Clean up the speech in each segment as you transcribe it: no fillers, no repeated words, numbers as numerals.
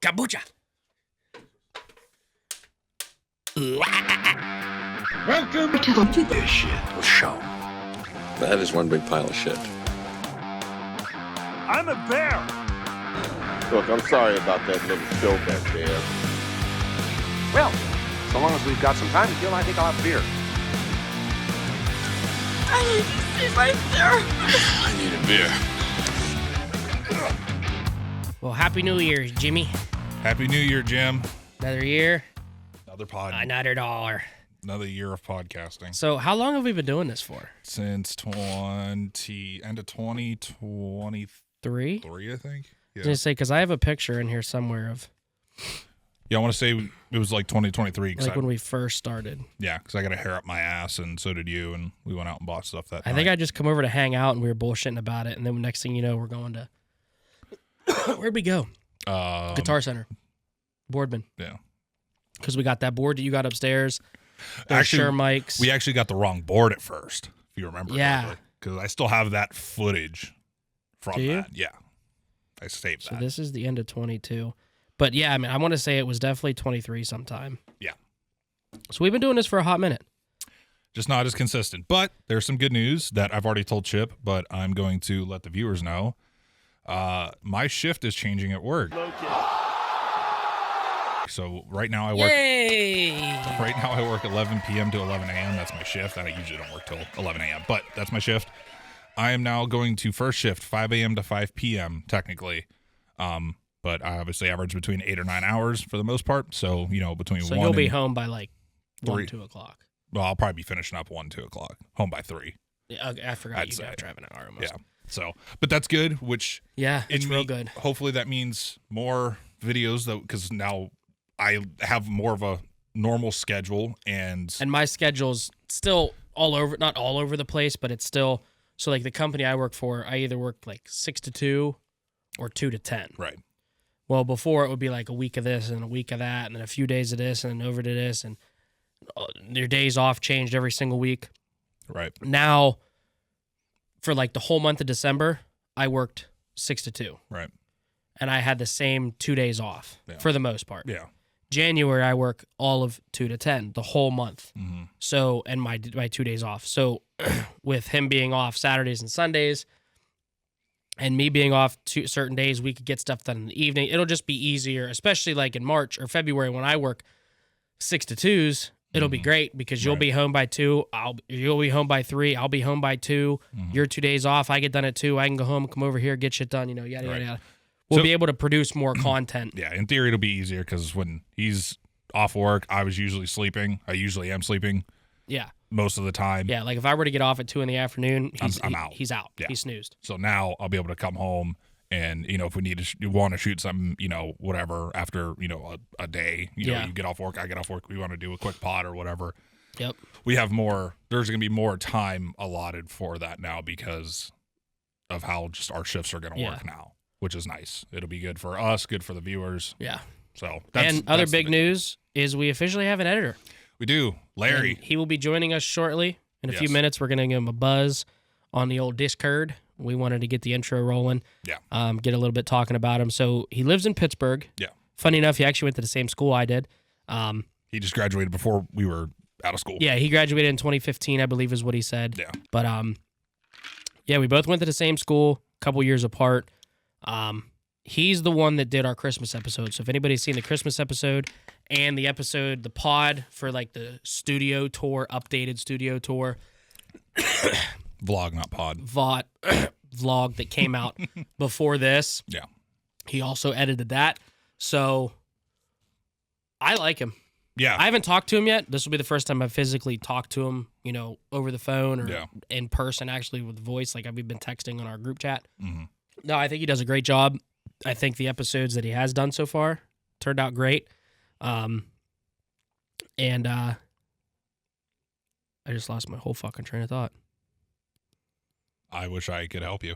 Kombucha. Welcome to this shit show. That is one big pile of shit. I'm a bear. Look, I'm sorry about that little spill back there. Well, so long as we've got some time to kill, I think I'll have beer. I need to see my therapist. I need a beer. Well, Happy New Year's, Jimmy. Happy New Year, Jim. Another year, Another pod. another dollar. Another year of podcasting. So how long have we been doing this for? Since end of 2023, Three? I think. I was going to say, because I have a picture in here somewhere of Yeah, I want to say it was like 2023. like when we first started. Yeah, because I got a hair up my ass, and so did you, and we went out and bought stuff that night. I think I just come over to hang out, and we were bullshitting about it, and then next thing you know, we're going to... Where'd we go? Guitar Center. Boardman. Yeah. Because we got that board that you got upstairs. Those Actually, Shure mics. we actually got the wrong board at first, if you remember. Yeah. Because I still have that footage from Do you? that. Yeah. I saved So that. this is the end of 22. But yeah, I mean, I want to say it was definitely 23 sometime. Yeah. So we've been doing this for a hot minute. Just not as consistent. But there's some good news that I've already told Chip, but I'm going to let the viewers know. My shift is changing at work. So right now I work. Yay! Right now I work 11 p.m. to 11 a.m. That's my shift. I usually don't work till 11 a.m., but that's my shift. I am now going to first shift, 5 a.m. to 5 p.m. technically. But I obviously average between 8 or 9 hours for the most part. So, between So 1 you'll be and home by like 1, 3. 2 o'clock. Well, I'll probably be finishing up 1, 2 o'clock. Home by 3. Yeah, okay, I forgot I'd you got say. driving an hour almost. Yeah. So, but that's good, which Yeah, it's in real me- good. Hopefully that means more videos though, because now I have more of a normal schedule and And my schedule's still not all over the place, but it's still, so like the company I work for, I either work like 6 to 2 or 2 to 10. right. Well, before it would be like a week of this and a week of that and then a few days of this and then over to this, and your days off changed every single week. Right. Now, for like the whole month of December, I worked 6 to 2. Right. And I had the same 2 days off for the most part. Yeah. January, I work all of 2 to 10, the whole month. Mm-hmm. So, and my 2 days off. So, with him being off Saturdays and Sundays, and me being off certain days, we could get stuff done in the evening. It'll just be easier, especially like in March or February when I work 6 to 2s. It'll be great because you'll Right. be home by 2. You'll be home by 3. I'll be home by 2. Your 2 days off. I get done at 2. I can go home, come over here, get shit done. Yada yada Right. yada. We'll So- be able to produce more content. Yeah. In theory, it'll be easier because when he's off work, I was usually sleeping. I usually am sleeping Yeah. most of the time. Yeah, like if I were to get off at 2 in the afternoon, I'm out. He's out. Yeah. He's snoozed. So now I'll be able to come home and, if we need to want to shoot something, whatever after, a day, Yeah. you get off work, I get off work, we want to do a quick pod or whatever. Yep. We have there's going to be more time allotted for that now because of how just our shifts are going to work now, which is nice. It'll be good for us, good for the viewers. Yeah. So And other big news is we officially have an editor. We do. Larry. And he will be joining us shortly. In a few Yes. minutes, we're going to give him a buzz on the old Discord. We wanted to get the intro rolling. Yeah. Get a little bit talking about him. So he lives in Pittsburgh. Yeah. Funny enough, he actually went to the same school I did. He just graduated before we were out of school. Yeah, he graduated in 2015, I believe is what he said. Yeah. But yeah, we both went to the same school, a couple years apart. He's the one that did our Christmas episode. So if anybody's seen the Christmas episode and the pod for like the studio tour, updated studio tour, Vlog, not pod. vlog that came out before this, Yeah. he also edited that. So I like him. Yeah. I haven't talked to him yet. This will be the first time I've physically talked to him, over the phone or in person, actually with voice. Like we've been texting on our group chat. Mm-hmm. No, I think he does a great job. I think the episodes that he has done so far turned out great. And I just lost my whole fucking train of thought. I wish I could help you.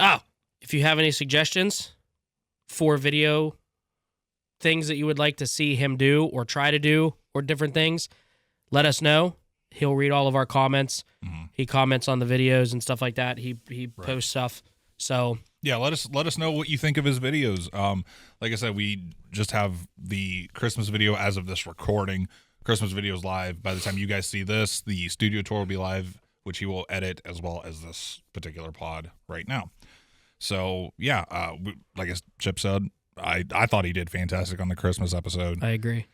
Oh, if you have any suggestions for video things that you would like to see him do or try to do or different things, let us know. He'll read all of our comments. Mm-hmm. He comments on the videos and stuff like that. He posts stuff. So Yeah, let us know what you think of his videos. Like I said, we just have the Christmas video as of this recording. Christmas video is live. By the time you guys see this, the studio tour will be live, which he will edit as well as this particular pod right now. So yeah, like as Chip said, I thought he did fantastic on the Christmas episode. I agree.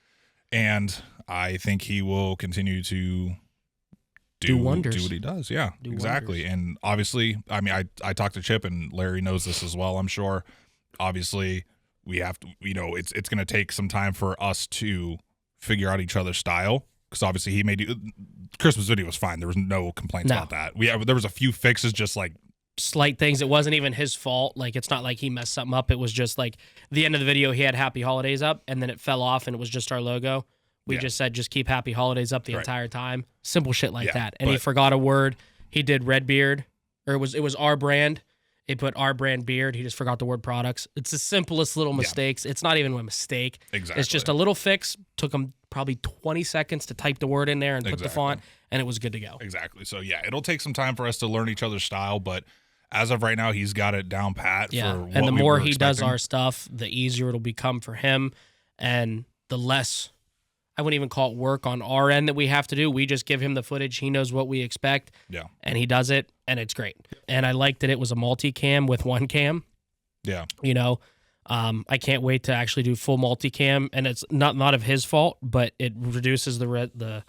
And I think he will continue to do wonders. Do what he does. Yeah, Do exactly. wonders. And obviously, I mean, I talked to Chip, and Larry knows this as well, I'm sure. Obviously, we have to, it's going to take some time for us to figure out each other's style, because obviously he made Christmas video was fine. There was no complaints about that. There was a few fixes, just like slight things. It wasn't even his fault. Like, it's not like he messed something up. It was just like the end of the video, he had Happy Holidays up, and then it fell off, and it was just our logo. We just said, just keep Happy Holidays up the entire time. Simple shit like that. And he forgot a word. He did Red Beard, or it was RBrand. He put RBrand Beard. He just forgot the word products. It's the simplest little mistakes. It's not even a mistake. Exactly. It's just a little fix. Took him probably 20 seconds to type the word in there and put the font, and it was good to go. Exactly. So yeah, it'll take some time for us to learn each other's style, but as of right now, he's got it down pat. Yeah, for what and the we more were he does expecting. our stuff, the easier it'll become for him, and the less, I wouldn't even call it work on our end that we have to do. We just give him the footage. He knows what we expect. Yeah. And he does it, and it's great. And I like that it was a multicam with one cam. Yeah. I can't wait to actually do full multicam, and it's not of his fault, but it reduces the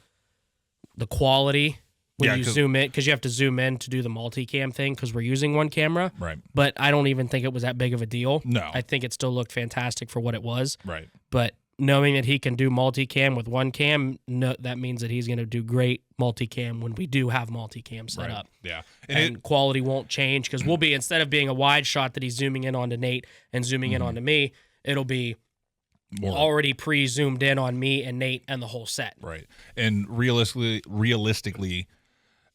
quality when you zoom in, because you have to zoom in to do the multicam thing, because we're using one camera. Right. But I don't even think it was that big of a deal. No. I think it still looked fantastic for what it was. Right. But knowing that he can do multicam with one cam, that means that he's going to do great multicam when we do have multicam set up. Yeah. And quality won't change, because we'll be, instead of being a wide shot that he's zooming in onto Nate and zooming in onto me, it'll be already pre-zoomed in on me and Nate and the whole set. Right. And realistically,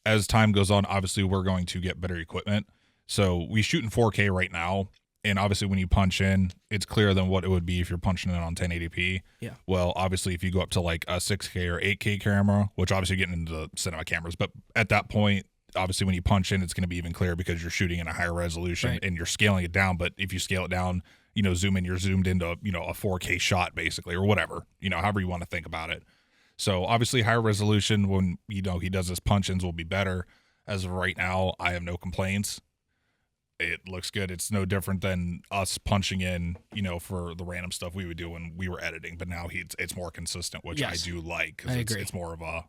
as time goes on, obviously we're going to get better equipment. So we shoot in 4K right now. And obviously when you punch in, it's clearer than what it would be if you're punching in on 1080p. Yeah. Well, obviously if you go up to like a 6K or 8K camera, which obviously you're getting into the cinema cameras, but at that point, obviously when you punch in, it's going to be even clearer because you're shooting in a higher resolution and you're scaling it down. But if you scale it down, zoom in, you're zoomed into, a 4K shot basically, or whatever, however you want to think about it. So obviously higher resolution when, he does his punch-ins will be better. As of right now, I have no complaints. It looks good. It's no different than us punching in, for the random stuff we would do when we were editing. But now it's more consistent, which I do like, because it's more of a,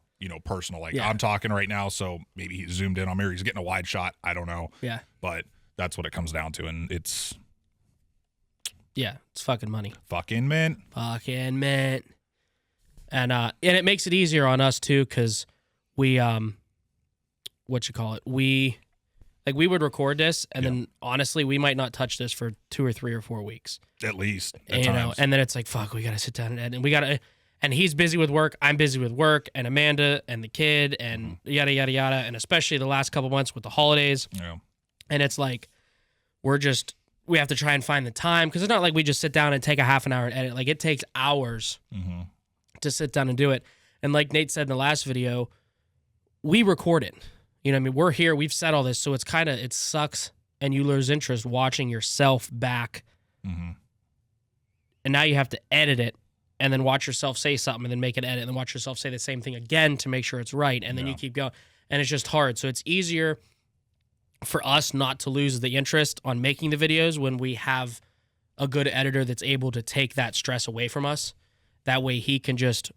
personal. Like I'm talking right now, so maybe he's zoomed in on me, or he's getting a wide shot. I don't know. Yeah. But that's what it comes down to, and it's fucking money. Fucking mint. Fucking mint. And it makes it easier on us too, because we we would record this, and then honestly, we might not touch this for 2 or 3 or 4 weeks. At least. And then it's like, fuck, we gotta sit down and edit. And we gotta, and he's busy with work, I'm busy with work, and Amanda and the kid, and yada yada yada. And especially the last couple months with the holidays. Yeah. And it's like we have to try and find the time, because it's not like we just sit down and take a half an hour and edit. Like, it takes hours to sit down and do it. And like Nate said in the last video, we record it. We're here, we've said all this, so it's it sucks, and you lose interest watching yourself back. And now you have to edit it, and then watch yourself say something, and then make an edit, and then watch yourself say the same thing again to make sure it's right, and then you keep going. And it's just hard. So it's easier for us not to lose the interest on making the videos when we have a good editor that's able to take that stress away from us. That way he can just,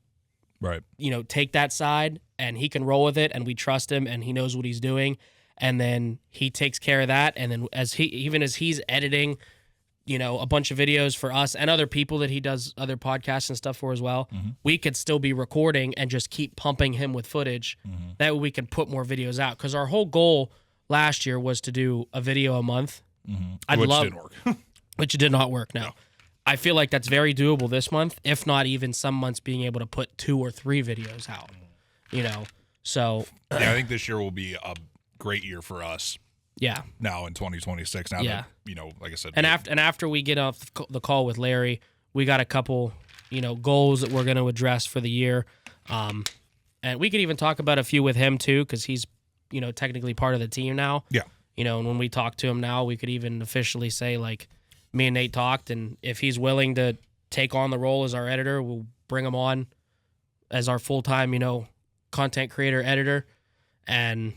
take that side, and he can roll with it, and we trust him, and he knows what he's doing. And then he takes care of that. And then as he's editing, a bunch of videos for us and other people that he does other podcasts and stuff for as well, we could still be recording and just keep pumping him with footage. That way we can put more videos out. Because our whole goal last year was to do a video a month. Which didn't work. Which did not work, no. I feel like that's very doable this month, if not even some months being able to put 2 or 3 videos out, so. Yeah, I think this year will be a great year for us. Yeah. Now in 2026, now that, like I said. And after we get off the call with Larry, we got a couple, goals that we're going to address for the year. And we could even talk about a few with him too, because he's, technically part of the team now. Yeah. And when we talk to him now, we could even officially say, like, me and Nate talked, and if he's willing to take on the role as our editor, we'll bring him on as our full-time, content creator editor, and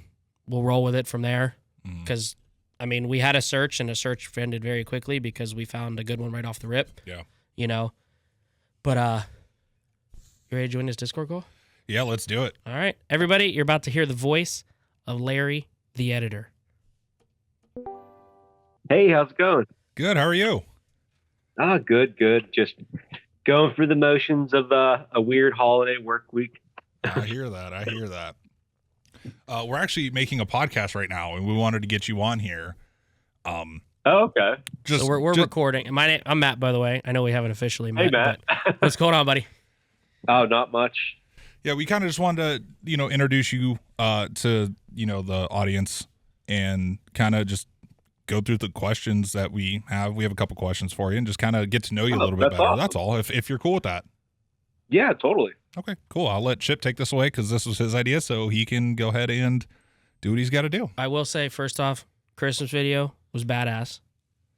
we'll roll with it from there. Because, we had a search, and a search ended very quickly because we found a good one right off the rip. Yeah. But, you ready to join this Discord call? Yeah, let's do it. All right. Everybody, you're about to hear the voice of Larry, the editor. Hey, how's it going? Good. How are you? Good. Just going through the motions of a weird holiday work week. I hear that. We're actually making a podcast right now, and we wanted to get you on here. Okay. So we're recording. I'm Matt, by the way. I know we haven't officially met. Hey, Matt. But what's going on, buddy? Oh, not much. Yeah, we kind of just wanted to, introduce you to, the audience and kind of just go through the questions that we have. We have a couple questions for you and just kind of get to know you a little bit better. Awesome. That's all. If you're cool with that. Yeah, totally. Okay, cool. I'll let Chip take this away because this was his idea, so he can go ahead and do what he's got to do. I will say, first off, Christmas video was badass.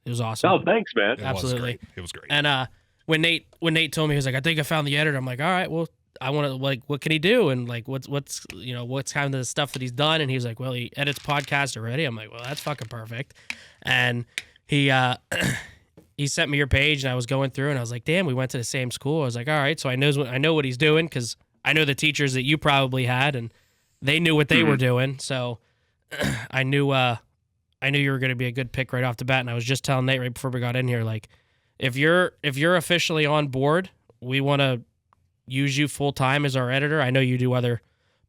It was awesome. Oh, thanks, man. Absolutely. It was great. And when Nate told me, he was like, I think I found the editor. I'm like, all right, well, I want to, like, what can he do? And like, what's kind of the stuff that he's done? And he was like, well, he edits podcasts already. I'm like, well, that's fucking perfect. And he sent me your page, and I was going through, and I was like, damn, we went to the same school. I was like, all right, so I know what he's doing, because I know the teachers that you probably had, and they knew what they were doing. So I knew you were going to be a good pick right off the bat. And I was just telling Nate right before we got in here, like, if you're officially on board, we want to use you full time as our editor. I know you do other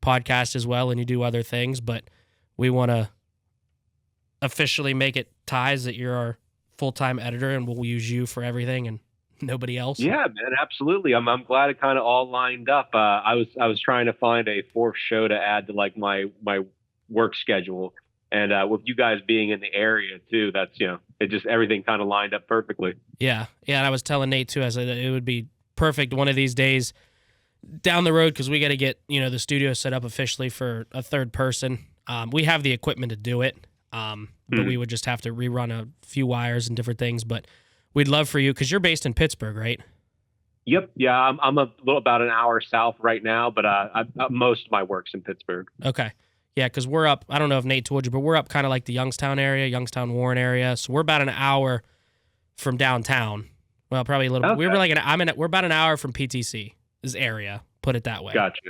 podcasts as well, and you do other things, but we want to officially make it ties that you're our full-time editor, and we'll use you for everything and nobody else. Yeah, man, absolutely. I'm glad it kind of all lined up. I was trying to find a fourth show to add to like my work schedule, and with you guys being in the area too, that's it just everything kind of lined up perfectly. Yeah. And I was telling Nate too, I said it would be perfect one of these days down the road, because we got to get the studio set up officially for a third person. We have the equipment to do it. But we would just have to rerun a few wires and different things. But we'd love for you, because you're based in Pittsburgh, right? Yep. Yeah, I'm about an hour south right now, but most of my work's in Pittsburgh. Okay. Yeah, because we're up, I don't know if Nate told you, but we're up kind of like the Youngstown area, Youngstown-Warren area. So we're about an hour from downtown. Well, probably a little bit. We were we're about an hour from PTC's area, put it that way. Gotcha.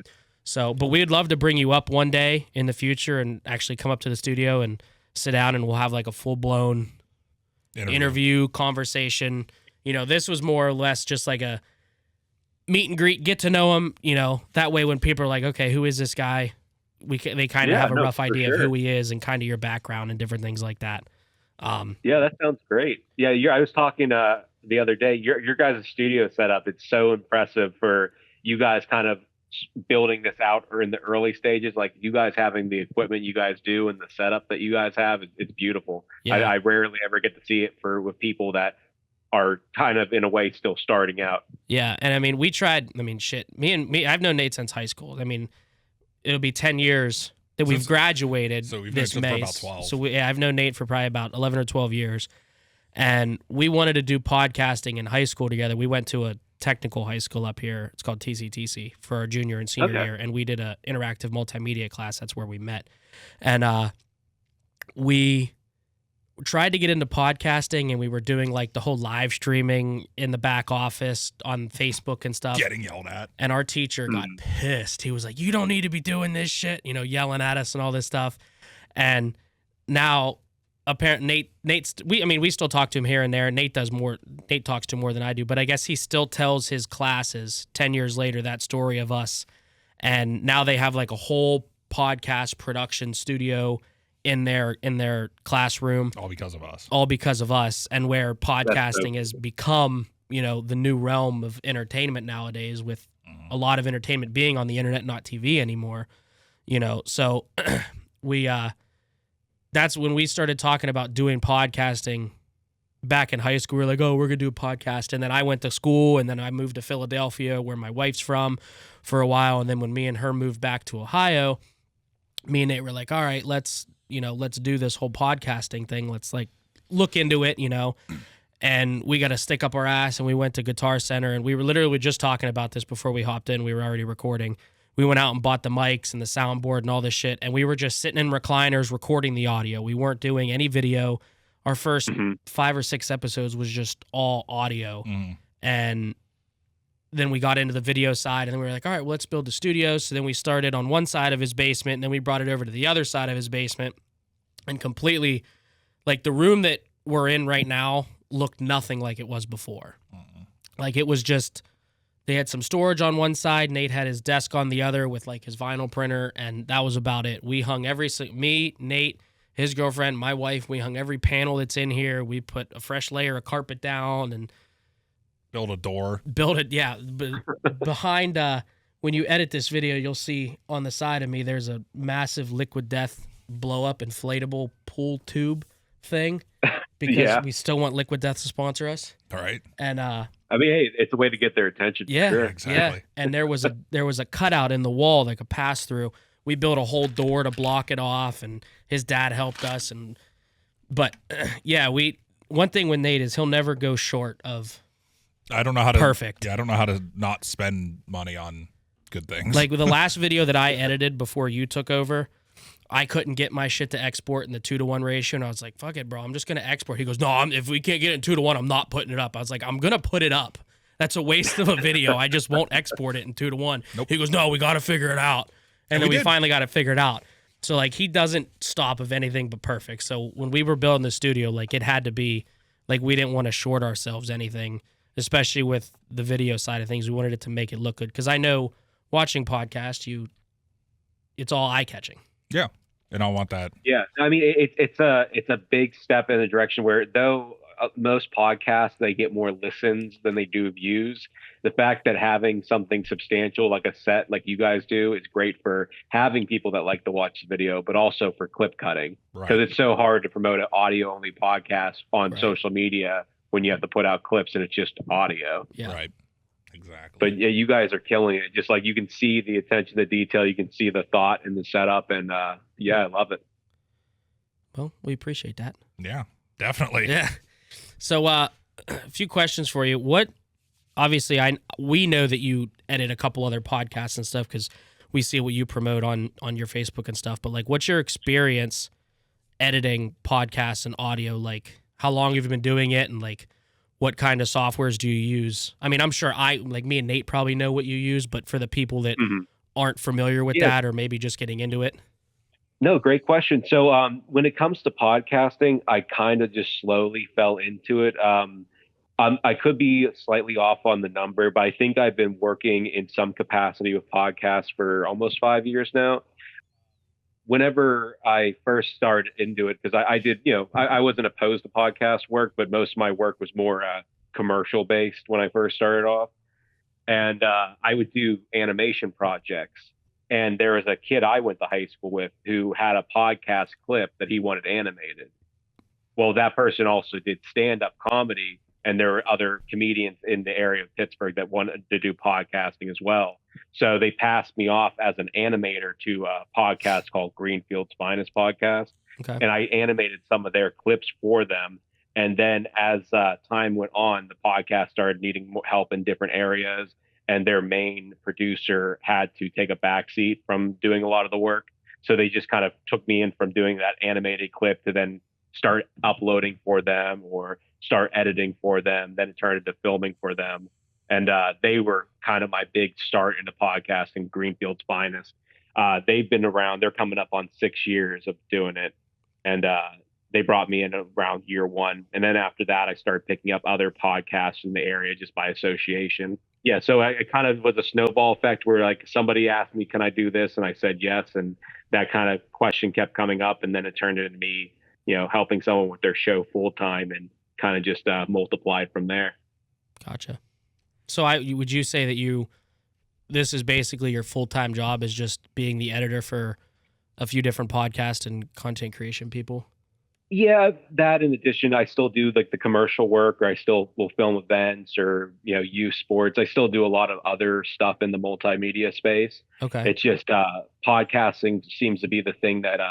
So, but we'd love to bring you up one day in the future and actually come up to the studio and sit down, and we'll have like a full-blown interview conversation. This was more or less just like a meet and greet, get to know him. That way when people are like, okay, who is this guy? They kind of have a rough idea of who he is and kind of your background and different things like that. Yeah, that sounds great. Yeah, I was talking the other day. Your guys' studio setup, it's so impressive for you guys kind of building this out or in the early stages. Like you guys having the equipment you guys do and the setup that you guys have, it's beautiful. Yeah. I rarely ever get to see it with people that are kind of in a way still starting out. Yeah, and we tried. Shit. Me, I've known Nate since high school. It'll be 10 years that we've graduated. So we've this known May. for about 12. So I've known Nate for probably about 11 or 12 years, and we wanted to do podcasting in high school together. We went to a technical high school up here. It's called TCTC for our junior and senior year, and we did a interactive multimedia class. That's where we met, and we tried to get into podcasting, and we were doing like the whole live streaming in the back office on Facebook and stuff. Getting yelled at. And our teacher got pissed. He was like, you don't need to be doing this shit, yelling at us and all this stuff. And now apparently we still talk to him here and there. Nate talks to him more than I do, but I guess he still tells his classes 10 years later that story of us. And now they have like a whole podcast production studio in their classroom. All because of us. And where podcasting has become, the new realm of entertainment nowadays, with a lot of entertainment being on the internet, not TV anymore. So that's when we started talking about doing podcasting back in high school. We were like, oh, we're going to do a podcast. And then I went to school, and then I moved to Philadelphia, where my wife's from, for a while. And then when me and her moved back to Ohio, me and Nate were like, all right, let's let's do this whole podcasting thing. Let's like look into it, and we got to stick up our ass. And we went to Guitar Center, and we were literally just talking about this before we hopped in. We were already recording. We went out and bought the mics and the soundboard and all this shit. And we were just sitting in recliners recording the audio. We weren't doing any video. Our first 5 or 6 episodes was just all audio. And then we got into the video side, and then we were like, all right, well, let's build the studio. So then we started on one side of his basement, and then we brought it over to the other side of his basement, and completely, like, the room that we're in right now looked nothing like it was before. Like, it was just, they had some storage on one side, Nate had his desk on the other with, like, his vinyl printer, and that was about it. We hung me, Nate, his girlfriend, my wife, we hung every panel that's in here. We put a fresh layer of carpet down and build a door. Build it, yeah. Behind, when you edit this video, you'll see on the side of me, there's a massive Liquid Death blow-up inflatable pool tube thing because we still want Liquid Death to sponsor us. All right. And I mean, hey, it's a way to get their attention. Yeah, sure. Exactly. Yeah. And there was a cutout in the wall, like a pass-through. We built a whole door to block it off, and his dad helped us. But one thing with Nate is he'll never go short of. I don't know how to perfect. Yeah, I don't know how to not spend money on good things. Like with the last video that I edited before you took over, I couldn't get my shit to export in the 2-to-1 ratio, and I was like, "Fuck it, bro, I'm just gonna export." He goes, "No, if we can't get it in 2-to-1, I'm not putting it up." I was like, "I'm gonna put it up. That's a waste of a video. I just won't export it in 2-to-1." Nope. He goes, "No, we got to figure it out," and then we finally got it figured out. So like he doesn't stop of anything but perfect. So when we were building the studio, like it had to be, like we didn't want to short ourselves anything. Especially with the video side of things, we wanted it to make it look good. Because I know watching podcasts, it's all eye-catching. Yeah, and I want that. Yeah, I mean, it's a big step in the direction where though most podcasts, they get more listens than they do views. The fact that having something substantial like a set like you guys do is great for having people that like to watch the video, but also for clip cutting. Because it's so hard to promote an audio-only podcast on social media when you have to put out clips and it's just audio. Yeah. Right. Exactly. But yeah, you guys are killing it. Just like you can see the attention to detail, you can see the thought in the setup, and I love it. Well, we appreciate that. Yeah, definitely. Yeah. So a few questions for you. Obviously we know that you edit a couple other podcasts and stuff because we see what you promote on your Facebook and stuff, but like what's your experience editing podcasts and audio? Like how long have you been doing it, and like what kind of softwares do you use? I mean, I'm sure me and Nate probably know what you use, but for the people that aren't familiar with that or maybe just getting into it. No, great question. So when it comes to podcasting, I kind of just slowly fell into it. I could be slightly off on the number, but I think I've been working in some capacity with podcasts for almost 5 years now. Whenever I first started into it, because I did, I wasn't opposed to podcast work, but most of my work was more commercial based when I first started off. And I would do animation projects. And there was a kid I went to high school with who had a podcast clip that he wanted animated. Well, that person also did stand-up comedy, and there were other comedians in the area of Pittsburgh that wanted to do podcasting as well. So they passed me off as an animator to a podcast called Greenfield's Finest Podcast. Okay. And I animated some of their clips for them. And then as time went on, the podcast started needing more help in different areas. And their main producer had to take a backseat from doing a lot of the work. So they just kind of took me in from doing that animated clip to then start uploading for them or start editing for them. Then it turned into filming for them. And they were kind of my big start into podcasting, Greenfield's Finest. They've been around. They're coming up on 6 years of doing it. And they brought me in around year 1. And then after that, I started picking up other podcasts in the area just by association. Yeah, so it kind of was a snowball effect where like somebody asked me, can I do this? And I said yes. And that kind of question kept coming up. And then it turned into me, helping someone with their show full time, and kind of just multiplied from there. Gotcha. So would you say that this is basically your full-time job, is just being the editor for a few different podcasts and content creation people? Yeah, that in addition, I still do like the commercial work, or I still will film events or, youth sports. I still do a lot of other stuff in the multimedia space. Okay. It's just podcasting seems to be the thing that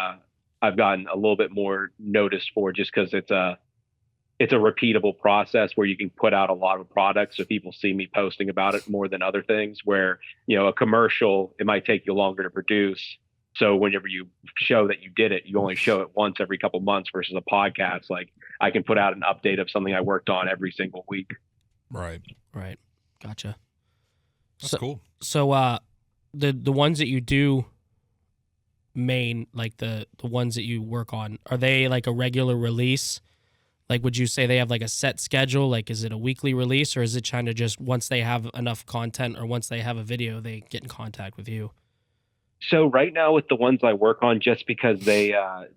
I've gotten a little bit more noticed for, just because it's a repeatable process where you can put out a lot of products, so people see me posting about it more than other things. Where, a commercial, it might take you longer to produce. So whenever you show that you did it, you only show it once every couple months, versus a podcast. Like, I can put out an update of something I worked on every single week. Right. Gotcha. That's cool. So the ones that you do like the ones that you work on, are they like a regular release? Like, would you say they have like a set schedule? Like, is it a weekly release, or is it kind of just once they have enough content or once they have a video, they get in contact with you? So right now with the ones I work on, just because they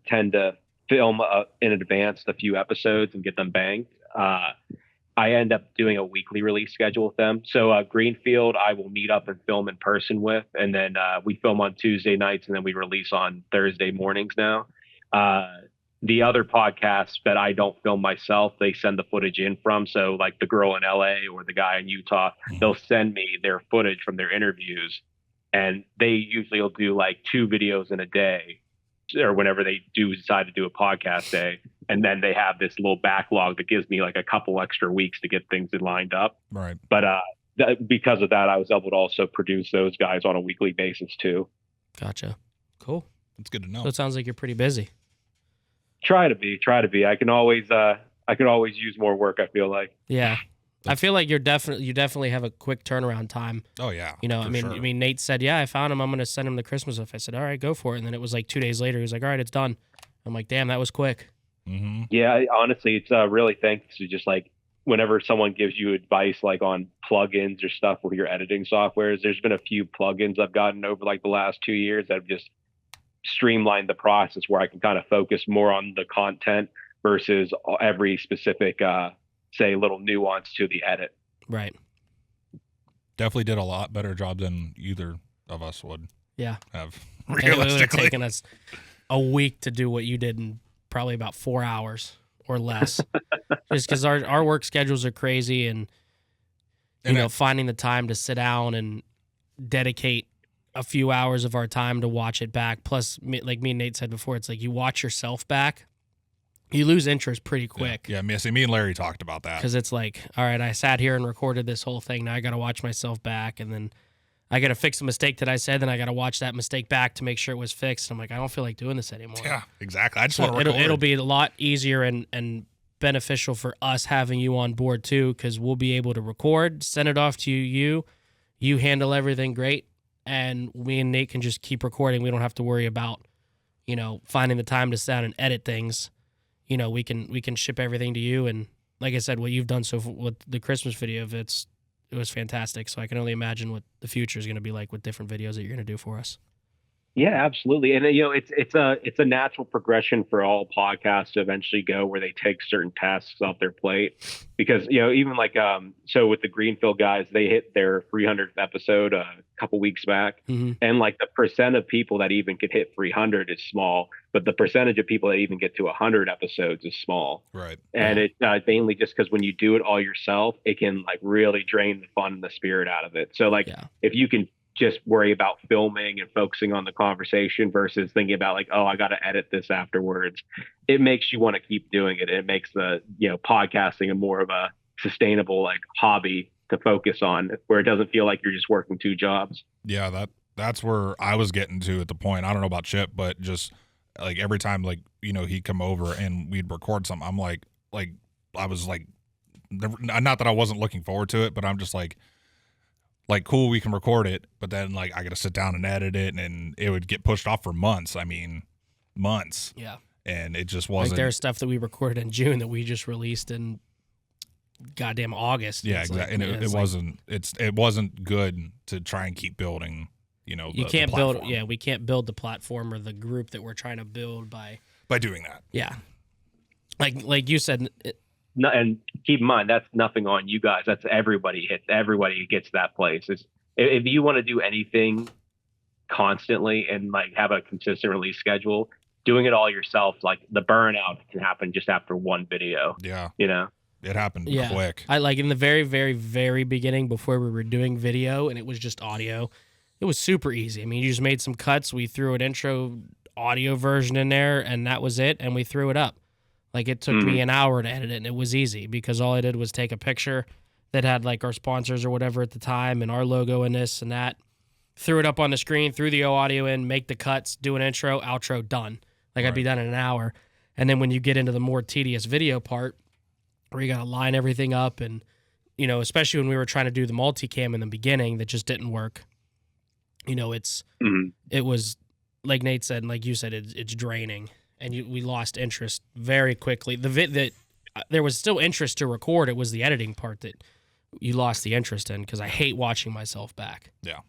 tend to film in advance a few episodes and get them banked, I end up doing a weekly release schedule with them. So Greenfield, I will meet up and film in person with, and then we film on Tuesday nights, and then we release on Thursday mornings now. The other podcasts that I don't film myself, they send the footage in from. So like the girl in LA or the guy in Utah, they'll send me their footage from their interviews, and they usually will do like 2 videos in a day, or whenever they do decide to do a podcast day. And then they have this little backlog that gives me like a couple extra weeks to get things lined up. Right. But because of that, I was able to also produce those guys on a weekly basis too. Gotcha. Cool. That's good to know. So it sounds like you're pretty busy. Try to be. I can always use more work, I feel like. Yeah. I feel like you definitely have a quick turnaround time. Oh yeah. I mean, Nate said, yeah, I found him. I'm going to send him the Christmas stuff. I said, all right, go for it. And then it was like 2 days later. He was like, all right, it's done. I'm like, damn, that was quick. Mm-hmm. Yeah, honestly, it's really thanks to just like whenever someone gives you advice like on plugins or stuff with your editing softwares. There's been a few plugins I've gotten over like the last 2 years that have just streamlined the process, where I can kind of focus more on the content versus every specific, say, little nuance to the edit. Right. Definitely did a lot better job than either of us would. Yeah. Have It would have realistically. taken us a week to do what you did in probably about 4 hours or less. Just because our work schedules are crazy, and finding the time to sit down and dedicate a few hours of our time to watch it back. Plus, like me and Nate said before, it's like you watch yourself back, you lose interest pretty quick. Yeah, me and Larry talked about that. Because it's like, all right, I sat here and recorded this whole thing. Now I got to watch myself back, and then I got to fix a mistake that I said. Then I got to watch that mistake back to make sure it was fixed. I'm like, I don't feel like doing this anymore. Yeah, exactly. I just want to record. It'll be a lot easier and beneficial for us having you on board too, because we'll be able to record, send it off to you. You handle everything great, and me and Nate can just keep recording. We don't have to worry about, finding the time to sit down and edit things. We can ship everything to you, and like I said, what you've done with the Christmas video, it was fantastic. So I can only imagine what the future is going to be like with different videos that you're going to do for us. Yeah, absolutely. And it's a natural progression for all podcasts to eventually go where they take certain tasks off their plate, because even like so with the Greenfield guys, they hit their 300th episode a couple weeks back, and like the percent of people that even could hit 300 is small, but the percentage of people that even get to 100 episodes is small. Right. And it's mainly just because when you do it all yourself, it can like really drain the fun and the spirit out of it. So like if you can just worry about filming and focusing on the conversation versus thinking about like, oh, I got to edit this afterwards, it makes you want to keep doing it. It makes the, podcasting a more of a sustainable like hobby to focus on, where it doesn't feel like you're just working 2 jobs. Yeah. That's where I was getting to at the point. I don't know about Chip, but just like every time, like, he'd come over and we'd record something, I'm like, I was like, not that I wasn't looking forward to it, but I'm just like, cool, we can record it, but then like I got to sit down and edit it, and it would get pushed off for months. I mean, months. Yeah. And it just wasn't. Like there's stuff that we recorded in June that we just released in goddamn August. Yeah, exactly. And it wasn't good to try and keep building. You can't build. Yeah, we can't build the platform or the group that we're trying to build by doing that. Yeah. Like you said. No, and keep in mind, that's nothing on you guys. That's everybody gets to that place. If you want to do anything constantly and like have a consistent release schedule, doing it all yourself, like the burnout can happen just after one video. Yeah. It happened quick. I like in the very, very, very beginning, before we were doing video and it was just audio, it was super easy. I mean, you just made some cuts. We threw an intro audio version in there, and that was it, and we threw it up. Like, it took me an hour to edit it, and it was easy because all I did was take a picture that had, like, our sponsors or whatever at the time and our logo and this and that, threw it up on the screen, threw the audio in, make the cuts, do an intro, outro, done. Like, I'd be done in an hour. And then when you get into the more tedious video part, where you got to line everything up and, you know, especially when we were trying to do the multicam in the beginning that just didn't work, you know, it was, like Nate said, and like you said, it's draining. And we lost interest very quickly. There was still interest to record. It was the editing part that you lost the interest in, because I hate watching myself back. Yeah.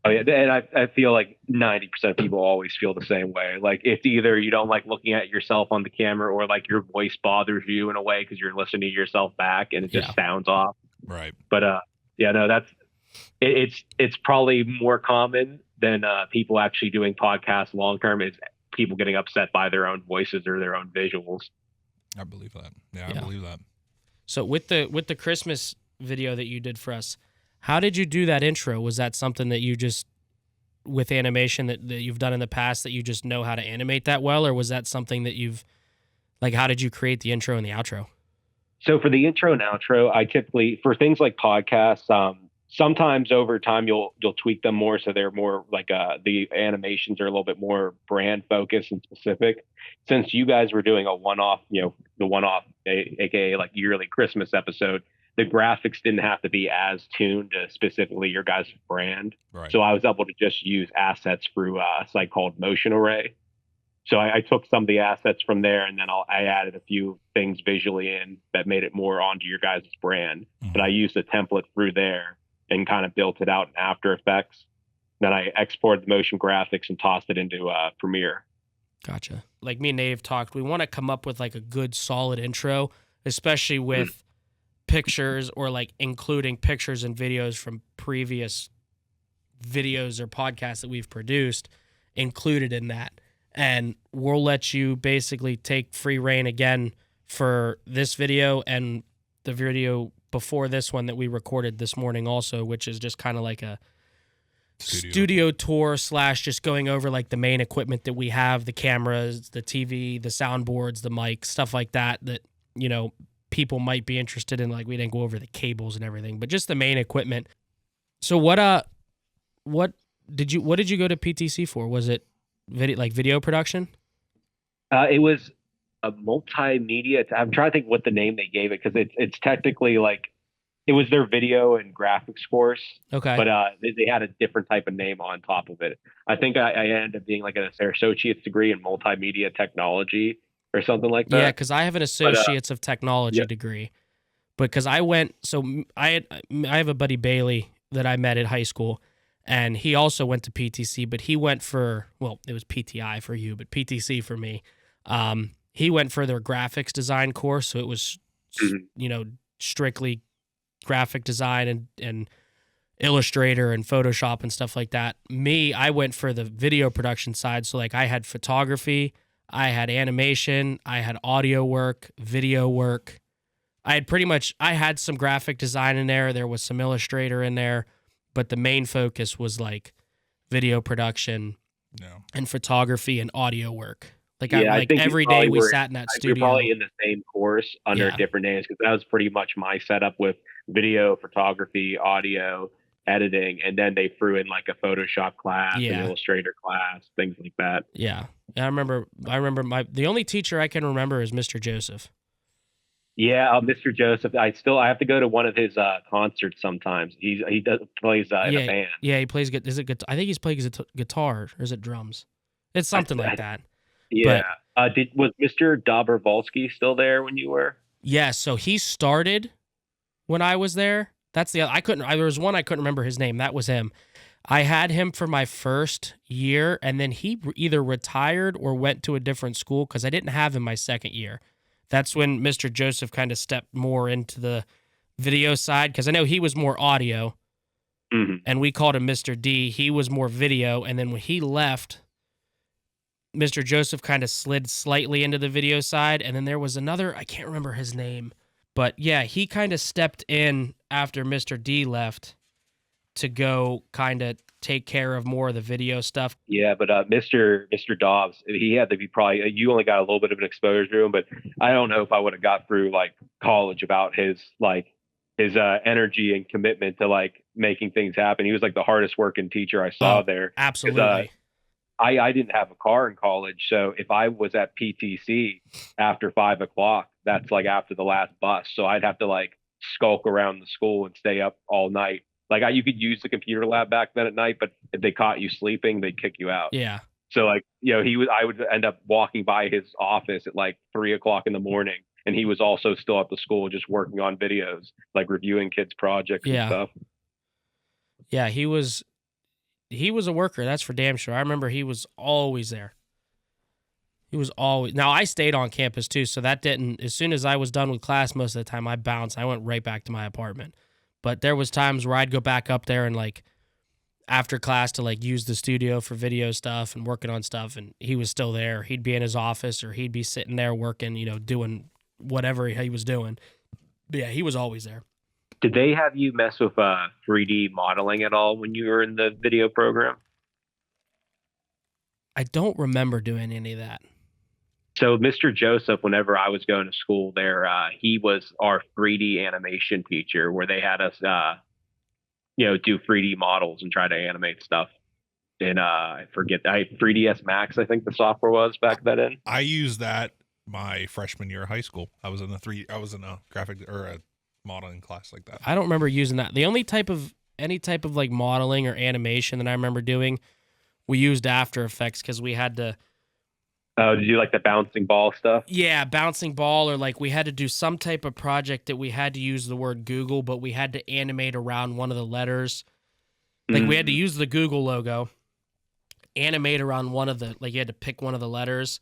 Oh yeah, and I feel like 90% of people always feel the same way. Like, it's either you don't like looking at yourself on the camera, or like your voice bothers you in a way because you're listening to yourself back and it just sounds off. Right. But yeah, no, it's probably more common than people actually doing podcasts long term, is people getting upset by their own voices or their own visuals. I believe that. Yeah, I believe that. So with the Christmas video that you did for us, how did you do that intro? Was that something that you just, with animation that you've done in the past, that you just know how to animate that well? Or was that something that how did you create the intro and the outro? So for the intro and outro, I typically, for things like podcasts, sometimes over time you'll tweak them more so they're more like the animations are a little bit more brand focused and specific. Since you guys were doing a one-off, the one-off, aka like yearly Christmas episode, the graphics didn't have to be as tuned to specifically your guys' brand. Right. So I was able to just use assets through a site called Motion Array. So I took some of the assets from there, and then I added a few things visually in that made it more onto your guys' brand. But I used a template through there and kind of built it out in After Effects. Then I exported the motion graphics and tossed it into Premiere. Gotcha. Like me and Nate talked, we want to come up with like a good solid intro, especially with pictures, or like including pictures and videos from previous videos or podcasts that we've produced included in that. And we'll let you basically take free reign again for this video and the video before this one that we recorded this morning also, which is just kind of like a studio tour / just going over like the main equipment that we have, the cameras, the TV, the soundboards, the mic, stuff like that, you know, people might be interested in. Like, we didn't go over the cables and everything, but just the main equipment. So what did you go to PTC for? Was it video production? It was a multimedia. I'm trying to think what the name they gave it, because it's technically like, it was their video and graphics course. Okay. But they had a different type of name on top of it. I think I ended up being like an associate's degree in multimedia technology or something like that. Yeah, because I have an associate's of technology degree. Because I have a buddy Bailey that I met at high school, and he also went to PTC, but he went for, well, it was PTI for you, but PTC for me. He went for their graphics design course, so it was, strictly graphic design and Illustrator and Photoshop and stuff like that. Me, I went for the video production side, so like I had photography, I had animation, I had audio work, video work. I had some graphic design in there. There was some Illustrator in there, but the main focus was like video production and photography and audio work. Like, I think every day we sat in that studio. You're probably in the same course under different names, because that was pretty much my setup with video, photography, audio, editing, and then they threw in like a Photoshop class, an Illustrator class, things like that. Yeah, and I remember the only teacher I can remember is Mr. Joseph. Yeah, Mr. Joseph. I have to go to one of his concerts sometimes. He plays in a band. Yeah, he plays. Is it guitar? I think he's playing guitar, or is it drums? It's something like that. Yeah. But, was Mr. Dobrovolsky still there when you were? Yeah. So he started when I was there. That's there was one I couldn't remember his name. That was him. I had him for my first year, and then he either retired or went to a different school, because I didn't have him my second year. That's when Mr. Joseph kind of stepped more into the video side, because I know he was more audio, and we called him Mr. D. He was more video, and then when he left, Mr. Joseph kind of slid slightly into the video side, and then there was another, I can't remember his name, but yeah, he kind of stepped in after Mr. D left to go kind of take care of more of the video stuff. Yeah, but Mr. Dobbs, he had to be probably, you only got a little bit of an exposure to him, but I don't know if I would have got through like college about his energy and commitment to like making things happen. He was like the hardest working teacher I saw there. Absolutely. I didn't have a car in college, so if I was at PTC after 5 o'clock, that's like after the last bus. So I'd have to like skulk around the school and stay up all night. Like you could use the computer lab back then at night, but if they caught you sleeping, they'd kick you out. Yeah. So like, I would end up walking by his office at like 3 o'clock in the morning, and he was also still at the school just working on videos, like reviewing kids' projects and stuff. Yeah, he was a worker, that's for damn sure. I remember he was always there. He was always. Now I stayed on campus too, so that didn't. As soon as I was done with class, most of the time I bounced. I went right back to my apartment. But there was times where I'd go back up there and like after class to like use the studio for video stuff and working on stuff, and he was still there. He'd be in his office or he'd be sitting there working, doing whatever he was doing. But yeah, he was always there. Did they have you mess with 3D modeling at all when you were in the video program? I don't remember doing any of that. So Mr. Joseph, whenever I was going to school there, he was our 3D animation teacher, where they had us, do 3D models and try to animate stuff. And I forget, 3ds Max, I think the software was back then. I used that my freshman year of high school. I was in a graphic or a modeling class like that. I don't remember using that. The only any type of like modeling or animation that I remember doing, we used After Effects because we had to. Oh, did you like the bouncing ball stuff? Yeah, bouncing ball, or like we had to do some type of project that we had to use the word Google, but we had to animate around one of the letters. Like we had to use the Google logo, animate around one of the, like you had to pick one of the letters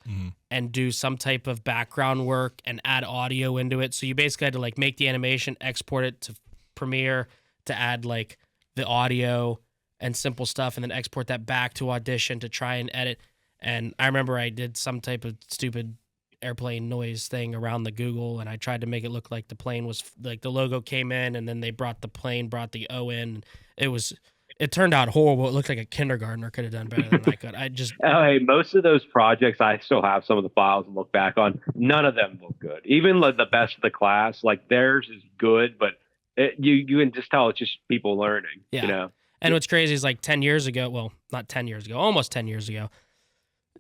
and do some type of background work and add audio into it. So you basically had to like make the animation, export it to Premiere to add like the audio and simple stuff, and then export that back to Audition to try and edit. And I remember I did some type of stupid airplane noise thing around the Google, and I tried to make it look like the plane was, like the logo came in, and then they brought the O in. It turned out horrible. It looked like a kindergartner could have done better than I could. Hey, most of those projects, I still have some of the files and look back on. None of them look good. Even like the best of the class, like theirs is good, but you can just tell it's just people learning. Yeah. And what's crazy is like 10 years ago, well, not 10 years ago, almost 10 years ago,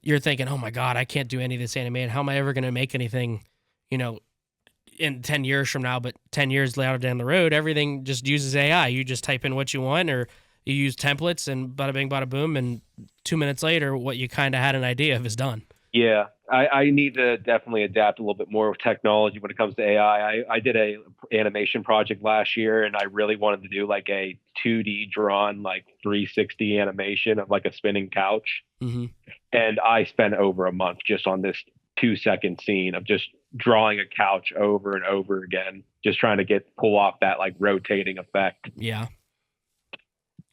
you're thinking, oh my God, I can't do any of this animated. How am I ever going to make anything, in 10 years from now? But 10 years later down the road, everything just uses AI. You just type in what you want, or you use templates, and bada bing, bada boom. And 2 minutes later, what you kind of had an idea of is done. Yeah, I need to definitely adapt a little bit more with technology when it comes to AI. I did a animation project last year, and I really wanted to do like a 2D drawn, like 360 animation of like a spinning couch. Mm-hmm. And I spent over a month just on this 2-second scene of just drawing a couch over and over again, just trying to pull off that like rotating effect. Yeah.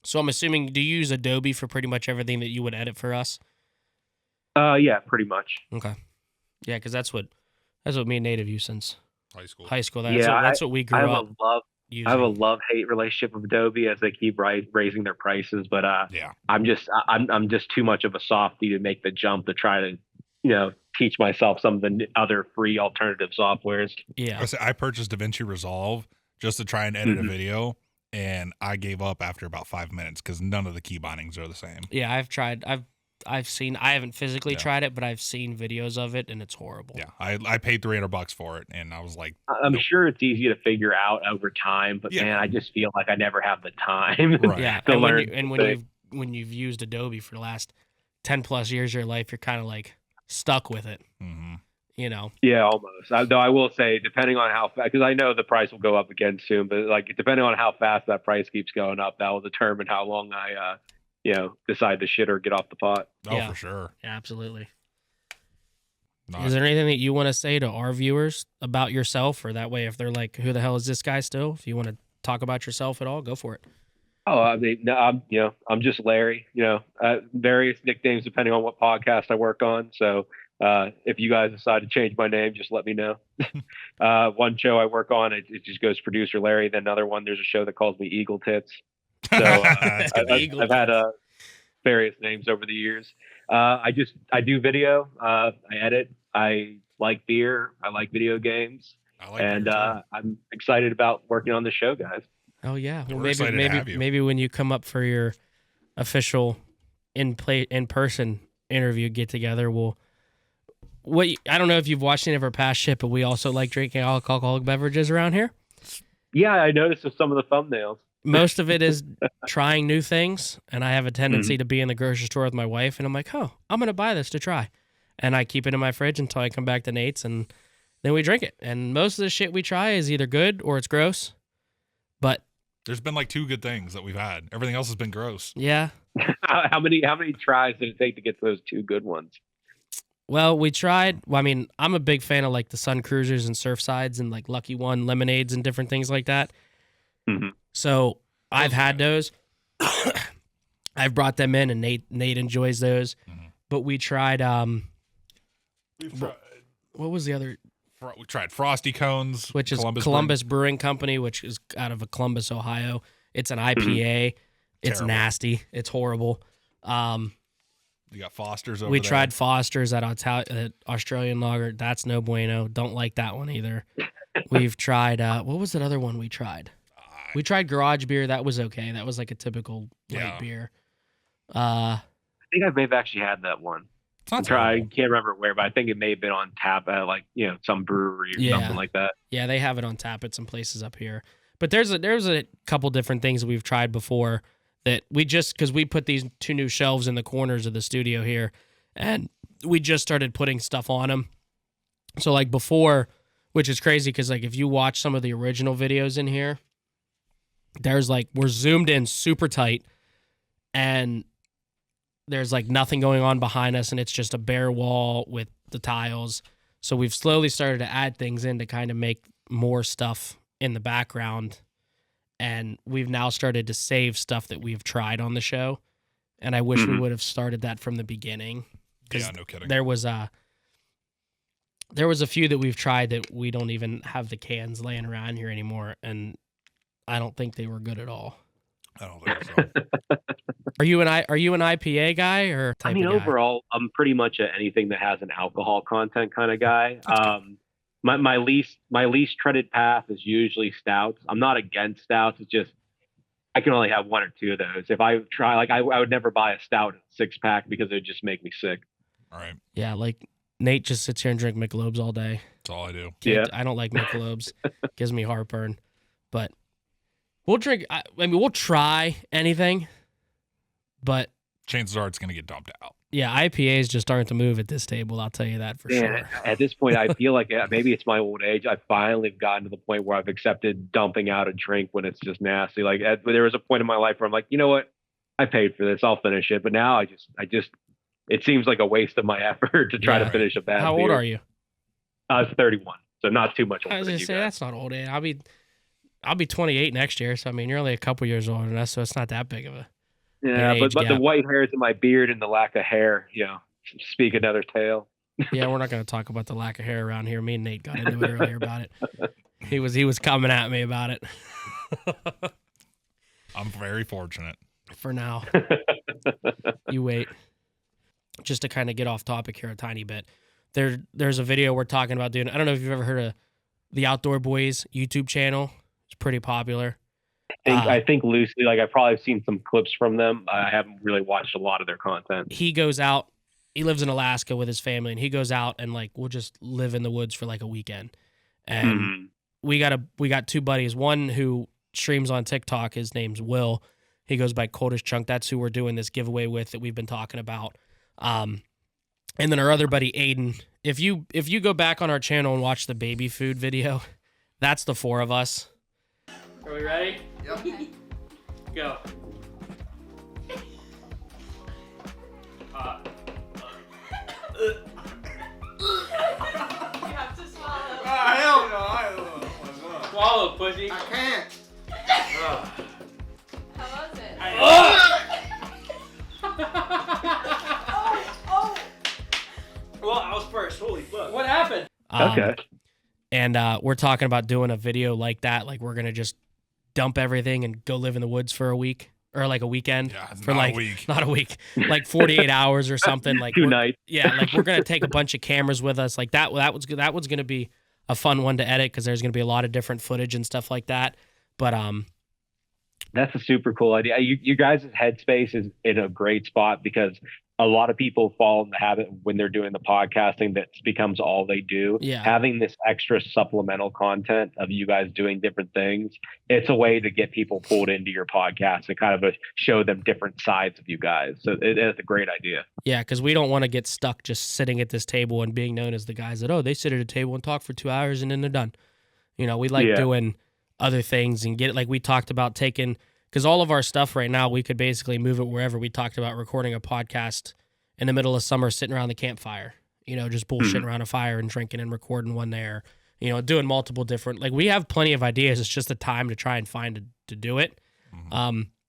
So I'm assuming, do you use Adobe for pretty much everything that you would edit for us? Yeah, pretty much. Okay. Yeah, because that's what me and Native use since high school. That's what we grew up using. I have a love-hate relationship with Adobe as they keep raising their prices, but I'm just too much of a softie to make the jump to try to teach myself some of the other free alternative softwares. Yeah. I purchased DaVinci Resolve just to try and edit a video, and I gave up after about 5 minutes because none of the key bindings are the same. Yeah, I've seen, I haven't physically tried it, but I've seen videos of it, and it's horrible. Yeah, I paid $300 for it, and I was like, I'm sure it's easy to figure out over time, but man, I just feel like I never have the time yeah. to learn. When you've used Adobe for the last 10 plus years of your life, you're kind of like stuck with it. Mm-hmm. Yeah, almost. Though I will say, depending on how fast, because I know the price will go up again soon, but like depending on how fast that price keeps going up, that will determine how long I decide to shit or get off the pot. Oh, yeah. For sure. Yeah, absolutely. Is there anything that you want to say to our viewers about yourself, or that way if they're like, who the hell is this guy still? If you want to talk about yourself at all, go for it. Oh, I mean, no, I'm just Larry, various nicknames depending on what podcast I work on. So if you guys decide to change my name, just let me know. One show I work on, it just goes producer Larry. Then another one, there's a show that calls me Eagle Tits. So That's good. I've had various names over the years. I do video. I edit. I like beer. I like video games. I like And beer, I'm excited about working on the show, guys. Oh yeah. Well, We're excited to have you. maybe when you come up for your official in person interview get together, I don't know if you've watched any of our past shit, but we also like drinking alcoholic beverages around here. Yeah, I noticed with some of the thumbnails. Most of it is trying new things, and I have a tendency to be in the grocery store with my wife, and I'm like, oh, I'm going to buy this to try. And I keep it in my fridge until I come back to Nate's, and then we drink it. And most of the shit we try is either good or it's gross. But There's been like 2 good things that we've had. Everything else has been gross. yeah. How many tries did it take to get to those 2 good ones? Well, we tried. Well, I mean, I'm a big fan of like the Sun Cruisers and Surfsides and like Lucky One lemonades and different things like that. Mm-hmm. So I've had those. I've brought them in, and Nate enjoys those. Mhm. But we tried. We've tried, What was the other? we tried Frosty Cones, Which is Columbus Brewing Company, which is out of Columbus, Ohio. It's an IPA. It's Terrible. nasty. It's horrible. You got Foster's over We there. tried Foster's at Australian Lager. That's no bueno. Don't like that one either. We've tried. What was that other one we tried? We tried Garage Beer. That was okay. That was like a typical light beer. I think I may have actually had that one. It's not I terrible. can't remember where, but I think it may have been on tap at some brewery or something like that. Yeah, they have it on tap at some places up here. But there's a couple different things that we've tried before that because we put these 2 new shelves in the corners of the studio here, and we just started putting stuff on them. So like before, which is crazy because like if you watch some of the original videos in here, there's like we're zoomed in super tight, and there's like nothing going on behind us, and it's just a bare wall with the tiles. So we've slowly started to add things in to kind of make more stuff in the background. And we've now started to save stuff that we've tried on the show. And I wish we would have started that from the beginning. Yeah, no kidding. There was a few that we've tried that we don't even have the cans laying around here anymore. And I don't think they were good at all. I don't think so. Are you an IPA guy or type I mean, of guy? overall, I'm pretty much anything that has an alcohol content kind of guy. My least treaded path is usually stouts. I'm not against stouts. It's just I can only have 1 or 2 of those. If I try, I would never buy a stout 6-pack because it would just make me sick. All right. Yeah, like Nate just sits here and drink Michelobes all day. That's all I do. Yeah. I don't like Michelobes. Gives me heartburn. But we'll drink. I mean, we'll try anything. But Chances are it's going to get dumped out. yeah, IPAs just aren't the move at this table. I'll tell you that for sure. At this point, I feel like maybe it's my old age. I finally have gotten to the point where I've accepted dumping out a drink when it's just nasty. Like there was a point in my life where I'm like, you know what? I paid for this. I'll finish it. But now I just it seems like a waste of my effort to try to finish a bad How old beer. are you? I was 31, so not too much older I was than gonna you say guys. that's not old age. I'll be 28 next year. So I mean, you're only a couple years older than us, so it's not that big of a. Yeah, age but the gap. white hairs in my beard and the lack of hair, speak another tale. Yeah, we're not going to talk about the lack of hair around here. Me and Nate got into it earlier about it. He was coming at me about it. I'm very fortunate. For now. You wait. Just to kind of get off topic here a tiny bit. There's a video we're talking about doing. I don't know if you've ever heard of the Outdoor Boys YouTube channel. It's pretty popular. I think loosely, like I've probably seen some clips from them. I haven't really watched a lot of their content. He goes out. He lives in Alaska with his family, and he goes out and like we'll just live in the woods for like a weekend. And we got 2 buddies. One who streams on TikTok. His name's Will. He goes by Coldest Chunk. That's who we're doing this giveaway with that we've been talking about. And then our other buddy Aiden. If you go back on our channel and watch the baby food video, that's the 4 of us. Are we ready? Yep. Go. You have to swallow. Hell no, I don't know. Oh my God. Swallow, pussy. I can't. How was it? Well, I was first. Holy fuck. What happened? Okay. And we're talking about doing a video like that. Like we're going to just dump everything and go live in the woods for a week. or like a weekend Yeah, it's for not a like week. not a week, like 48 hours or something. Like 2 nights. Yeah, like we're gonna take a bunch of cameras with us. Like that one's gonna be a fun one to edit because there's gonna be a lot of different footage and stuff like that. But That's a super cool idea. You guys' headspace is in a great spot because a lot of people fall in the habit when they're doing the podcasting that becomes all they do. Yeah. Having this extra supplemental content of you guys doing different things, it's a way to get people pulled into your podcast and kind of show them different sides of you guys. So it's a great idea. yeah, because we don't want to get stuck just sitting at this table and being known as the guys that, oh, they sit at a table and talk for 2 hours and then they're done. You know, we like doing other things and get it. Like we talked about taking, because all of our stuff right now, we could basically move it wherever. We talked about recording a podcast in the middle of summer, sitting around the campfire, you know, just bullshitting around a fire and drinking and recording one there, you know, doing multiple different, like we have plenty of ideas. It's just the time to try and find to do it.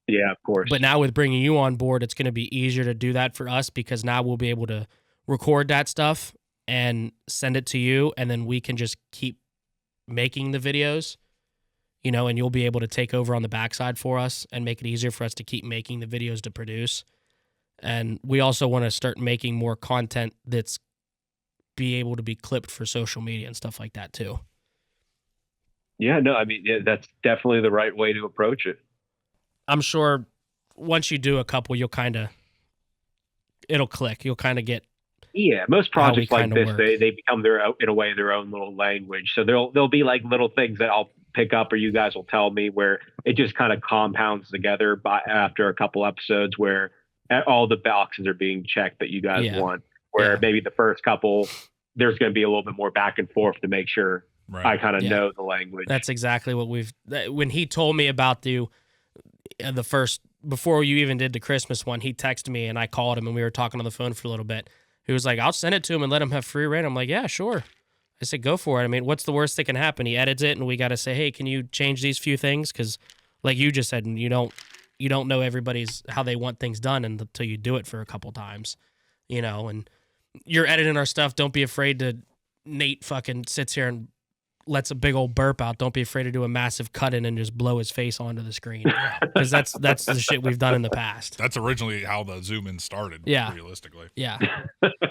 Yeah, of course. But now with bringing you on board, it's going to be easier to do that for us because now we'll be able to record that stuff and send it to you. And then we can just keep making the videos, you know, and you'll be able to take over on the backside for us and make it easier for us to keep making the videos to produce. And we also want to start making more content that's be able to be clipped for social media and stuff like that too. Yeah, no, I mean, that's definitely the right way to approach it. I'm sure once you do a couple, it'll click. You'll kind of get. Yeah, most projects like this, work. they become in a way, their own little language. So there'll be like little things that I'll pick up or you guys will tell me where it just kind of compounds together after a couple episodes where all the boxes are being checked that you guys want. Where maybe the first couple, there's going to be a little bit more back and forth to make sure I kind of know the language. That's exactly what when he told me about the first, before you even did the Christmas one, he texted me and I called him and we were talking on the phone for a little bit. He was like, I'll send it to him and let him have free reign. I'm like, yeah, sure. I said, go for it. I mean, what's the worst that can happen? He edits it and we got to say, hey, can you change these few things? Because like you just said, you don't know everybody's how they want things done until you do it for a couple times, you know, and you're editing our stuff. Don't be afraid to, Nate fucking sits here and lets a big old burp out. Don't be afraid to do a massive cut in and just blow his face onto the screen. Because that's the shit we've done in the past. That's originally how the zoom in started. Yeah. Realistically. Yeah.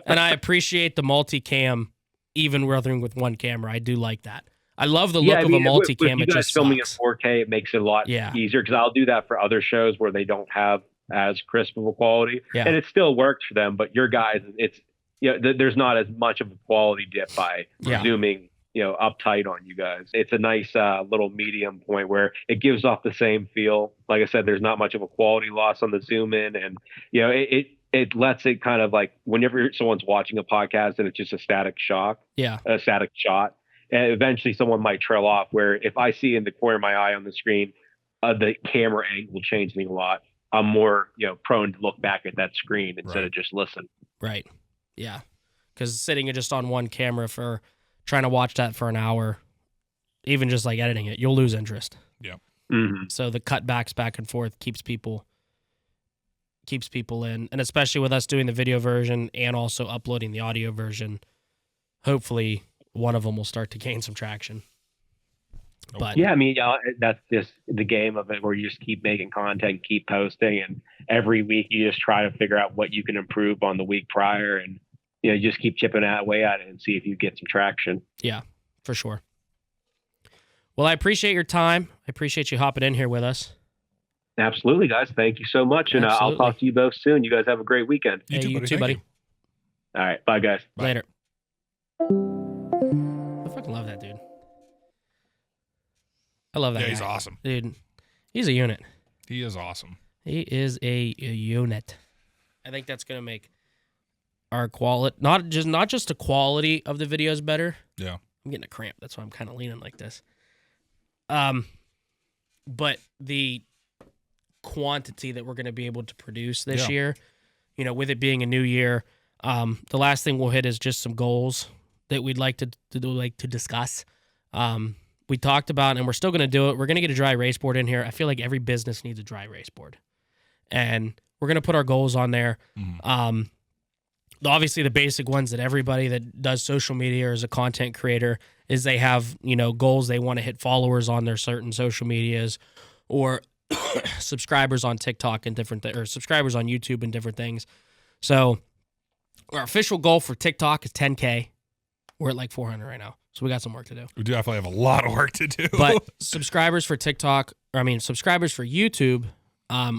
And I appreciate the multicam, even running with one camera. I do like that. I love the look of a multicam. With you guys filming at 4K, it makes it a lot easier because I'll do that for other shows where they don't have as crisp of a quality, and it still works for them. But your guys, it's there's not as much of a quality dip by zooming uptight on you guys. It's a nice little medium point where it gives off the same feel. Like I said, there's not much of a quality loss on the zoom in, and it lets it kind of like whenever someone's watching a podcast and it's just a static shot. And eventually someone might trail off, where if I see in the corner of my eye on the screen, the camera angle changing a lot, I'm more, prone to look back at that screen instead of just listen. Right. Yeah. Because sitting just on one camera for trying to watch that for an hour, even just like editing it, you'll lose interest. Yeah. Mm-hmm. So the cutbacks back and forth keeps people in, and especially with us doing the video version and also uploading the audio version, hopefully one of them will start to gain some traction. But yeah, I mean, that's just the game of it, where you just keep making content, keep posting, and every week you just try to figure out what you can improve on the week prior, and you just keep chipping away at it and see if you get some traction. Yeah, for sure. Well, I appreciate your time. I appreciate you hopping in here with us. Absolutely, guys. Thank you so much, and I'll talk to you both soon. You guys have a great weekend. You too, buddy. All right, bye, guys. Bye. Later. I fucking love that dude. I love that guy. He's awesome. Dude, he's a unit. He is awesome. He is a unit. I think that's going to make our quality, not just the quality of the videos better. Yeah. I'm getting a cramp. That's why I'm kind of leaning like this. But the quantity that we're going to be able to produce this year, with it being a new year, the last thing we'll hit is just some goals that we'd like to discuss. We talked about, and we're still going to do it. We're going to get a dry erase board in here. I feel like every business needs a dry erase board, and we're going to put our goals on there. Mm-hmm. Obviously, the basic ones that everybody that does social media or is a content creator is they have, goals. They want to hit followers on their certain social medias, or subscribers on TikTok and or subscribers on YouTube and different things. So our official goal for TikTok is 10K. We're at like 400 right now. So we got some work to do. We do definitely have a lot of work to do. But subscribers for TikTok, subscribers for YouTube,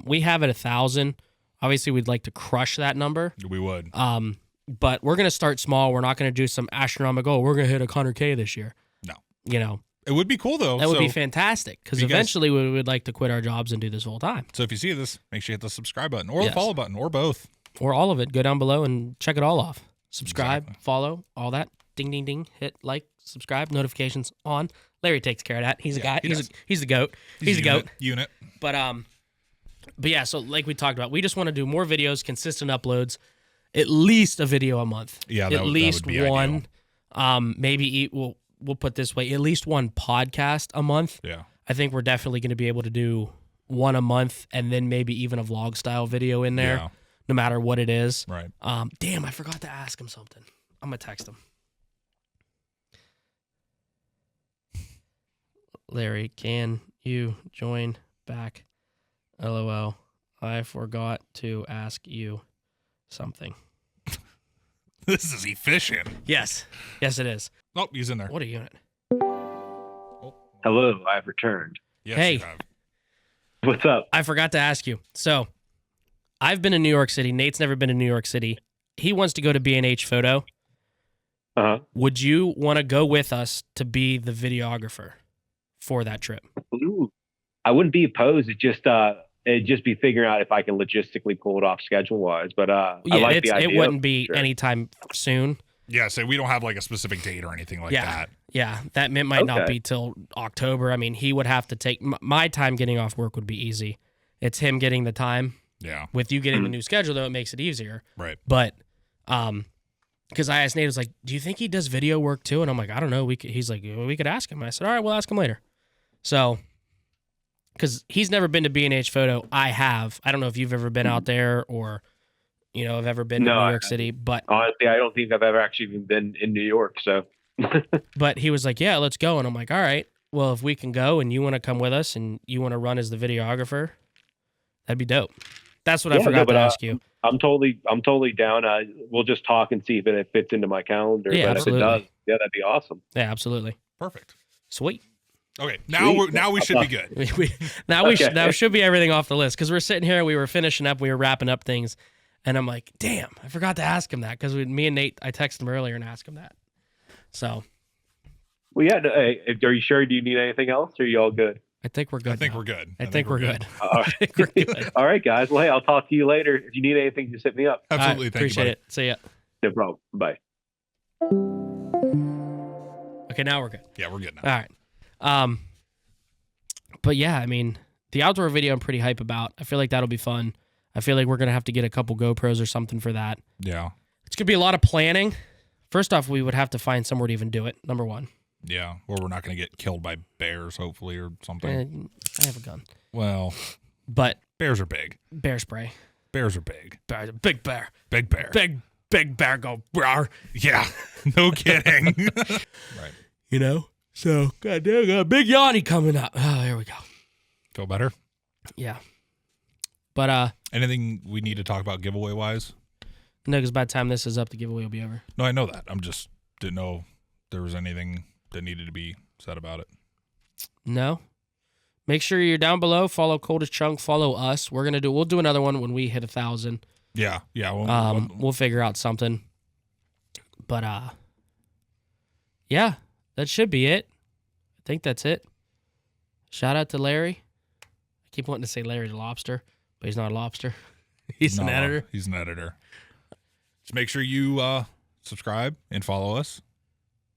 we have at 1,000. Obviously, we'd like to crush that number. We would. But we're going to start small. We're not going to do some astronomical, we're going to hit 100K this year. No. You know. It would be cool, though. That would be fantastic because eventually we would like to quit our jobs and do this full time. So if you see this, make sure you hit the subscribe button or the follow button or both. Or all of it. Go down below and check it all off. Subscribe, Exactly. follow, all that. Ding, ding, ding. Hit like, subscribe, notifications on. Larry takes care of that. He's a guy. He's the goat. He's the goat. Unit. But yeah, so like we talked about, we just want to do more videos, consistent uploads, at least a video a month. Yeah, at least that would be one. Ideal. Maybe we'll put this way, at least one podcast a month. Yeah. I think we're definitely going to be able to do one a month and then maybe even a vlog style video in there, Yeah. no matter what it is. Right. Damn, I forgot to ask him something. I'm going to text him. Larry, can you join back? LOL. I forgot to ask you something. This is efficient. Yes. Yes, it is. Oh, he's in there. What a unit. Hello, I've returned. Yes, Hey. you have. What's up? I forgot to ask you. So, I've been in New York City. Nate's never been in New York City. He wants to go to B&H Photo. Uh-huh. Would you want to go with us to be the videographer for that trip? Ooh. I wouldn't be opposed. It'd just be figuring out if I can logistically pull it off schedule wise. But I like the idea. It wouldn't be Sure. anytime soon. Yeah, so we don't have like a specific date or anything like that. Yeah, that might not Okay. be till October. I mean, he would have to take my time getting off work would be easy. It's him getting the time. Yeah. With you getting the new schedule, though, it makes it easier. Right. But, because I asked Nate, I was like, "Do you think he does video work too?" And I'm like, "I don't know." He's like, well, "We could ask him." I said, "All right, we'll ask him later." So, because he's never been to B&H Photo, I have. I don't know if you've ever been out there or, have ever been to No, New I York City, but Honestly, I don't think I've ever actually even been in New York. So, but he was like, "Yeah, let's go." And I'm like, "All right, well, if we can go and you want to come with us and you want to run as the videographer, that'd be dope." That's what I forgot to ask you. I'm totally down. We'll just talk and see if it fits into my calendar. Yeah, but absolutely. if it does, yeah, that'd be awesome. Yeah, absolutely. Perfect. Sweet. Okay, now we should be good. Now should be everything off the list because we're sitting here, we were finishing up, we were wrapping up things, and I'm like, damn, I forgot to ask him that because me and Nate, I texted him earlier and asked him that. So, Well, yeah. Hey, are you sure? Do you need anything else? Or are you all good? I think we're good. I think now. we're good. I think we're good. All I think we're good. All right, guys. Well, hey, I'll talk to you later. If you need anything, just hit me up. Absolutely. All right, Thank you, appreciate buddy. it. See ya. No problem. Bye. Okay, now we're good. Yeah, we're good now. All right. But yeah, I mean, the outdoor video I'm pretty hype about. I feel like that'll be fun. I feel like we're gonna have to get a couple GoPros or something for that. Yeah. It's gonna be a lot of planning. First off, we would have to find somewhere to even do it. Number one. Yeah. Or we're not going to get killed by bears, hopefully, or something. I have a gun, Well, but bears are big. bear spray. Bears are big. Bear, big bear. Big bear. Big bear go rawr. Yeah. No kidding. Right. So goddamn, got a big Yanni coming up. Oh, there we go. Feel better? Yeah. But Anything we need to talk about giveaway wise? no, because by the time this is up, the giveaway will be over. No, I know that. I'm just didn't know if there was anything that needed to be said about it. No. Make sure you're down below. Follow Coldest Chunk. Follow us. We'll do another one when we hit 1,000. Yeah. Yeah. We'll figure out something. But yeah, that should be it. I think that's it. Shout out to Larry. I keep wanting to say Larry the Lobster, but he's not a lobster. He's an editor. He's an editor. Just make sure you subscribe and follow us,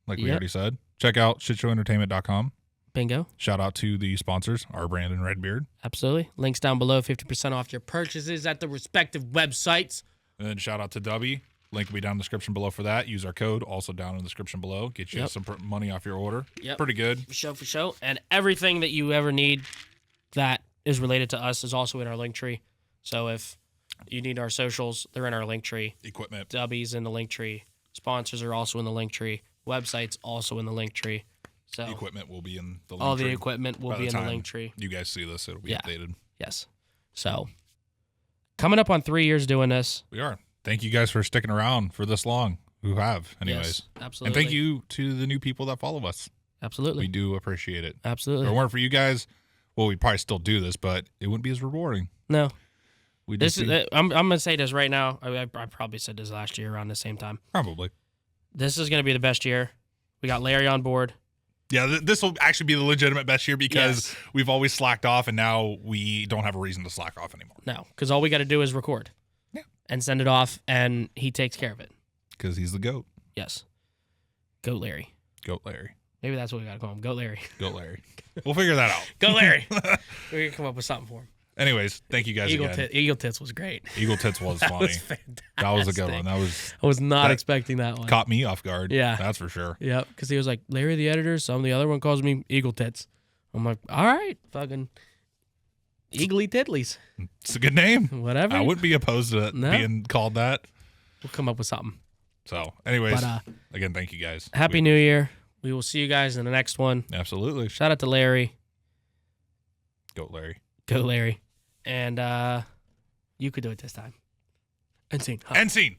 like we Yep. already said. Check out shitshowentertainment.com. Bingo. Shout out to the sponsors, RBrand and Red Beard. Absolutely. Links down below. 50% off your purchases at the respective websites. And then shout out to Dubby. Link will be down in the description below for that. Use our code, also down in the description below. Get you Yep. some money off your order. Yep. Pretty good. For show. And everything that you ever need that is related to us is also in our link tree. So if you need our socials, they're in our link tree. Equipment. Dubby's in the link tree. Sponsors are also in the link tree. Websites also in the link tree. So The equipment will be in the link all the tree. equipment will By be in the time link tree. You guys see this, it'll be Yeah. updated. Yes. So coming up on 3 years doing this. We are. Thank you guys for sticking around for this long. Who have, anyways. Yes, And absolutely. thank you to the new people that follow us. Absolutely. We do appreciate it. Absolutely. If it weren't for you guys, well, we'd probably still do this, but it wouldn't be as rewarding. No. We This is. I'm gonna say this right now. I probably said this last year around the same time. Probably. This is gonna be the best year. We got Larry on board. Yeah, this will actually be the legitimate best year because Yes. we've always slacked off, and now we don't have a reason to slack off anymore. No, because all we got to do is record. Yeah. And send it off, and he takes care of it. Because he's the GOAT. Yes. Goat Larry. GOAT Larry. Maybe that's what we got to call him. Goat Larry. GOAT Larry. We'll figure that out. Go Larry. We're gonna come up with something for him. Anyways, thank you guys again. Eagle Tits was great. Eagle Tits was That funny. was fantastic. That was a good one. That was I was not that expecting that one. caught me off guard. Yeah. That's for sure. Yep, because he was like, Larry the editor, some the other one calls me Eagle Tits. I'm like, all right, fucking Eagly Tiddlies. It's a good name. Whatever. I wouldn't be opposed to it No. being called that. We'll come up with something. So, anyways, But again, thank you guys. Happy New Year. We will see you guys in the next one. Absolutely. Shout out to Larry. Goat Larry. Go Larry. And you could do it this time. And scene. End scene.